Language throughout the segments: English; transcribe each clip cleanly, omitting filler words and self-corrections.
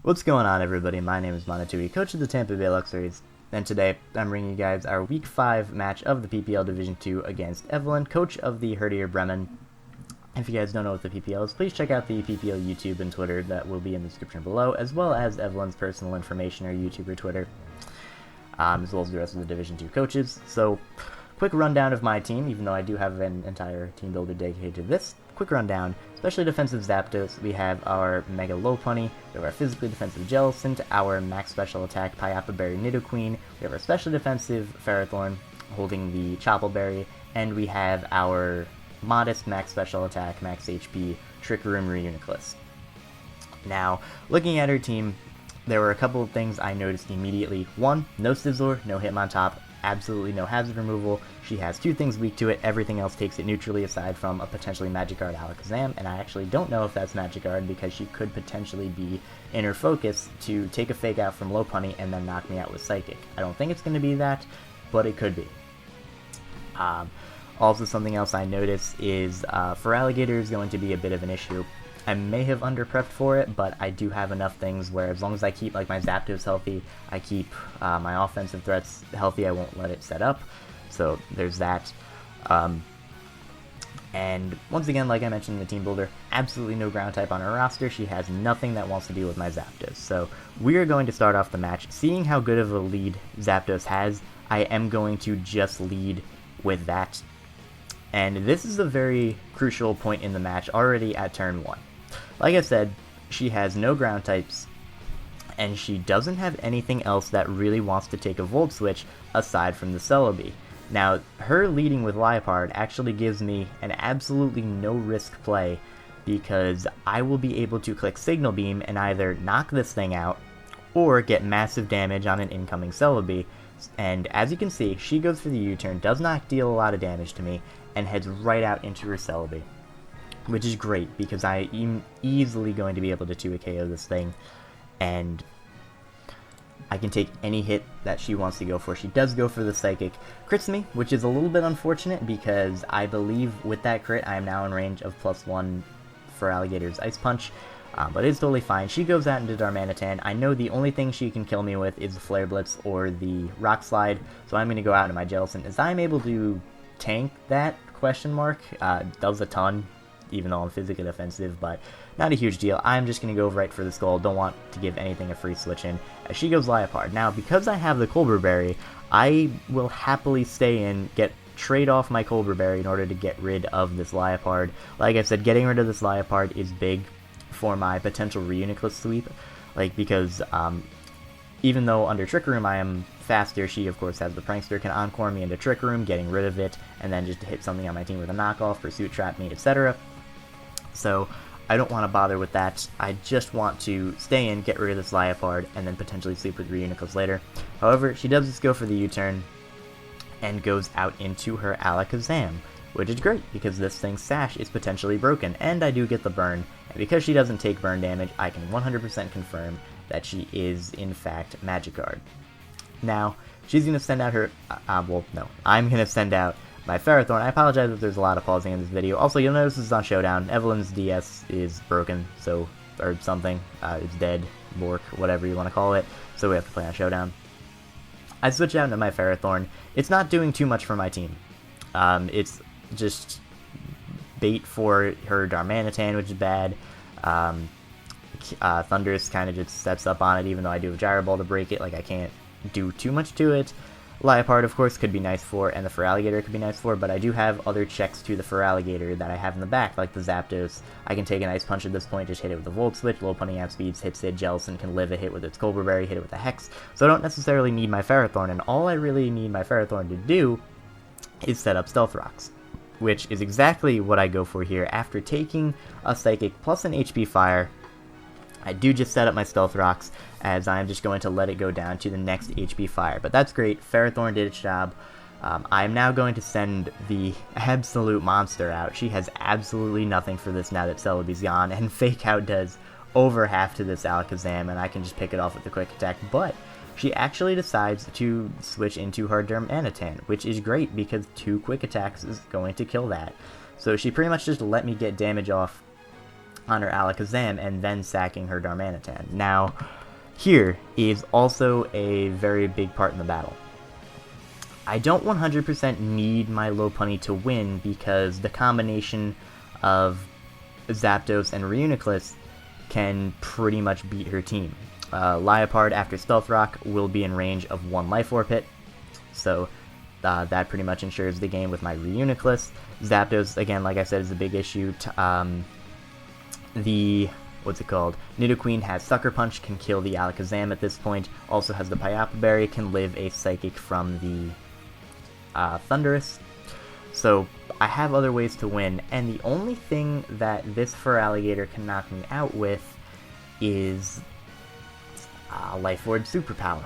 What's going on, everybody? My name is Monotooi, coach of the Tampa Bay Luxrays, and today I'm bringing you guys our Week 5 match of the PPL Division 2 against Evelyn, coach of the Herdier Bremen. If you guys don't know what the PPL is, please check out the PPL YouTube and Twitter that will be in the description below, as well as Evelyn's personal information, her YouTube or Twitter, as well as the rest of the Division 2 coaches. So, quick rundown of my team, even though I do have an entire team builder dedicated to this. Quick rundown. Especially defensive Zapdos, we have our Mega Lopunny, we have our physically defensive Jellicent, our max special attack Pyappa Berry Nidoqueen, we have our special defensive Ferrothorn holding the Chople Berry, and we have our modest max special attack, max HP, Trick Room Reuniclus. Now, looking at her team, there were a couple of things I noticed immediately. One, no Sizzler, no Hitmontop, absolutely no hazard removal. She has two things weak to it, everything else takes it neutrally aside from a potentially Magikarp Alakazam, and I actually don't know if that's Magikarp because she could potentially be in her focus to take a fake out from Lopunny and then knock me out with Psychic. I don't think it's going to be that, but it could be. Also, something else I noticed is for Alligator is going to be a bit of an issue. I may have under-prepped for it, but I do have enough things where as long as I keep like my Zapdos healthy, I keep my offensive threats healthy, I won't let it set up. So there's that. And once again, like I mentioned in the team builder, absolutely no ground type on her roster. She has nothing that wants to do with my Zapdos. So we are going to start off the match. Seeing how good of a lead Zapdos has, I am going to just lead with that. And this is a very crucial point in the match already at turn 1. Like I said, she has no ground types, and she doesn't have anything else that really wants to take a Volt Switch aside from the Celebi. Now, her leading with Liepard actually gives me an absolutely no-risk play, because I will be able to click Signal Beam and either knock this thing out, or get massive damage on an incoming Celebi. And as you can see, she goes for the U-turn, does not deal a lot of damage to me, and heads right out into her Celebi. Which is great, because I am easily going to be able to 2 KO this thing, and I can take any hit that she wants to go for. She does go for the Psychic, crits me, which is a little bit unfortunate, because I believe with that crit, I am now in range of +1 for Alligator's Ice Punch, but it's totally fine. She goes out into Darmanitan. I know the only thing she can kill me with is the Flare Blitz or the Rock Slide, so I'm going to go out into my Jellicent, as I'm able to tank that, question mark, does a ton, even though I'm physically defensive, but not a huge deal. I'm just going to go right for the Skull, don't want to give anything a free switch in, as she goes Liepard. Now, because I have the Colbur Berry, I will happily stay in, trade off my Colbur Berry in order to get rid of this Liepard. Like I said, getting rid of this Liepard is big for my potential Reuniclus sweep, because even though under Trick Room I am faster, she of course has the Prankster, can Encore me into Trick Room, getting rid of it, and then just hit something on my team with a knockoff, Pursuit Trap me, etc. So I don't want to bother with that. I just want to stay in, get rid of this Liepard, and then potentially sleep with Reuniclus later. However, she does just go for the U-turn, and goes out into her Alakazam, which is great, because this thing's Sash is potentially broken, and I do get the burn, and because she doesn't take burn damage, I can 100% confirm that she is, in fact, Magikarp. Now, she's going to send out her, I'm going to send out my Ferrothorn. I apologize if there's a lot of pausing in this video. Also, you'll notice this is on Showdown. Evelyn's DS is broken, or something. It's dead, Bork, whatever you want to call it, so we have to play on Showdown. I switch out into my Ferrothorn. It's not doing too much for my team. It's just bait for her Darmanitan, which is bad. Thundurus kind of just sets up on it, even though I do have Gyro Ball to break it. I can't do too much to it. Liepard, of course, could be nice for, and the Feraligatr could be nice for, but I do have other checks to the Feraligatr that I have in the back, like the Zapdos. I can take an Ice Punch at this point, just hit it with a Volt Switch, Lopunny outspeeds, hits it, Jellicent can live a hit with its Colbur Berry, hit it with a Hex, so I don't necessarily need my Ferrothorn, and all I really need my Ferrothorn to do is set up Stealth Rocks, which is exactly what I go for here. After taking a Psychic plus an HP Fire, I do just set up my Stealth Rocks, as I'm just going to let it go down to the next HP Fire. But that's great, Ferrothorn did its job. I'm now going to send the absolute monster out. She has absolutely nothing for this now that Celebi's gone, and Fake Out does over half to this Alakazam, and I can just pick it off with the Quick Attack. But she actually decides to switch into her Darmanitan, which is great, because 2 Quick Attacks is going to kill that. So she pretty much just let me get damage off on her Alakazam and then sacking her Darmanitan. Now, here is also a very big part in the battle. I don't 100% need my Lopunny to win because the combination of Zapdos and Reuniclus can pretty much beat her team. Liepard after Stealth Rock will be in range of 1 Life Orb hit, so that pretty much ensures the game with my Reuniclus. Zapdos, again, like I said, is a big issue. Nidoqueen has Sucker Punch, can kill the Alakazam at this point, also has the Pyapa Berry, can live a Psychic from the Thundurus. So I have other ways to win, and the only thing that this Feraligatr can knock me out with is Life Orb Superpower,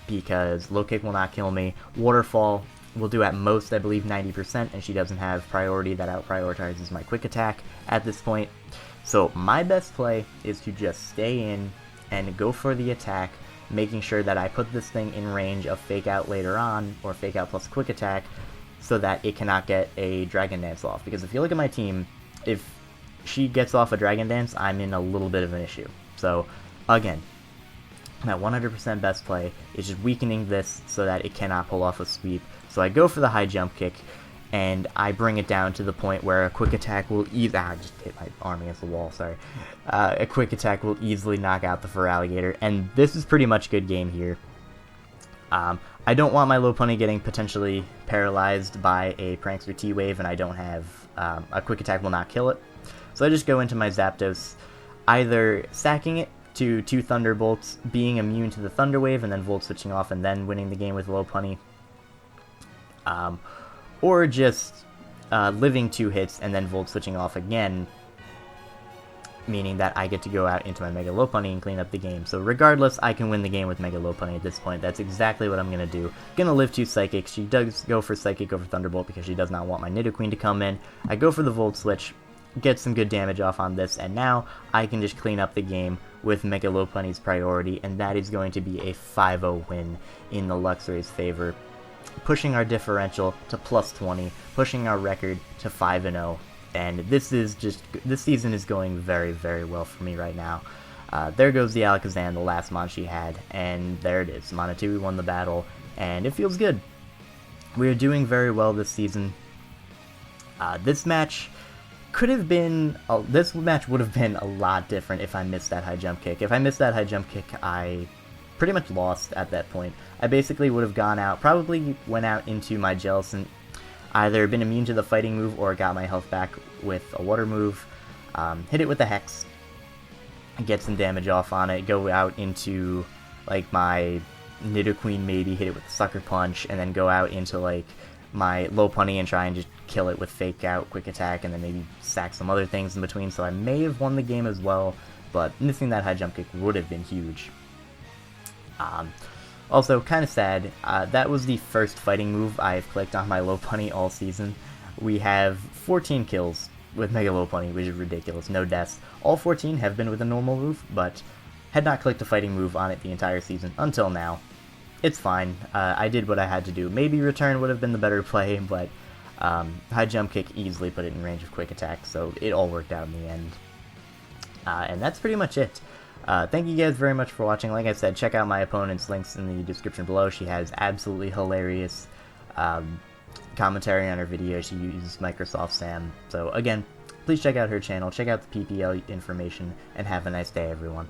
because Low Kick will not kill me, Waterfall will do at most, I believe, 90%, and she doesn't have priority that out-prioritizes my Quick Attack at this point. So my best play is to just stay in and go for the attack, making sure that I put this thing in range of Fake Out later on, or Fake Out plus Quick Attack, so that it cannot get a Dragon Dance off. Because if you look at my team, if she gets off a Dragon Dance, I'm in a little bit of an issue. So, again, my 100% best play is just weakening this so that it cannot pull off a sweep. So I go for the high jump kick, and I bring it down to the point where a Quick Attack will I just hit my arm against the wall, sorry. A Quick Attack will easily knock out the Feraligatr, and this is pretty much good game here. I don't want my Lopunny getting potentially paralyzed by a Prankster T-Wave, and I don't have a Quick Attack will not kill it. So I just go into my Zapdos, either sacking it to 2 Thunderbolts, being immune to the Thunder Wave, and then Volt switching off, and then winning the game with Lopunny. Or just living 2 hits and then Volt switching off again, meaning that I get to go out into my Mega Lopunny and clean up the game. So regardless, I can win the game with Mega Lopunny at this point. That's exactly what I'm going to do. Going to live 2 Psychics. She does go for Psychic over Thunderbolt because she does not want my Nidoqueen to come in. I go for the Volt switch, get some good damage off on this, and now I can just clean up the game with Mega Lopunny's priority, and that is going to be a 5-0 win in the Luxrays' favor, pushing our differential to plus 20, pushing our record to 5-0. And this season is going very, very well for me right now. There goes the Alakazam, the last mon she had, and there it is. Monotooi won the battle, and it feels good. We are doing very well this season. This match would have been a lot different if I missed that high jump kick. If I missed that high jump kick, I pretty much lost at that point. I basically would have gone out, probably went out into my Jellicent, either been immune to the fighting move or got my health back with a water move, hit it with the Hex, get some damage off on it, go out into like my Nidoqueen, maybe hit it with the Sucker Punch, and then go out into like my Lopunny and try and just kill it with Fake Out, Quick Attack, and then maybe sack some other things in between. So I may have won the game as well, but missing that high jump kick would have been huge. Also, kind of sad, that was the first fighting move I've clicked on my Lopunny all season. We have 14 kills with Mega Lopunny, which is ridiculous, no deaths. All 14 have been with a normal move, but had not clicked a fighting move on it the entire season until now. It's fine, I did what I had to do. Maybe Return would have been the better play, but high jump kick easily put it in range of Quick Attack, so it all worked out in the end. And that's pretty much it. Thank you guys very much for watching. Like I said, check out my opponent's links in the description below. She has absolutely hilarious commentary on her video. She uses Microsoft Sam. So again, please check out her channel, check out the PPL information, and have a nice day, everyone.